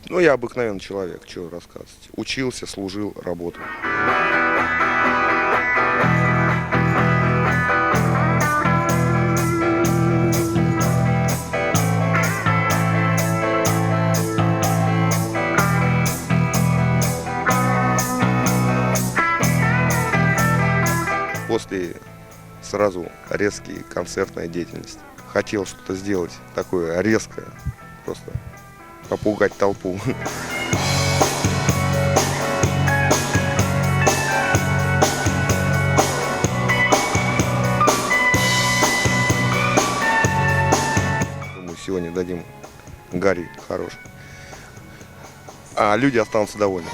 Ну, я обыкновенный человек, что рассказывать. Учился, служил, работал. После сразу резкий концертная деятельность. Хотел что-то сделать такое резкое, просто попугать толпу. Думаю, сегодня дадим Гарри хороший. А люди останутся довольны.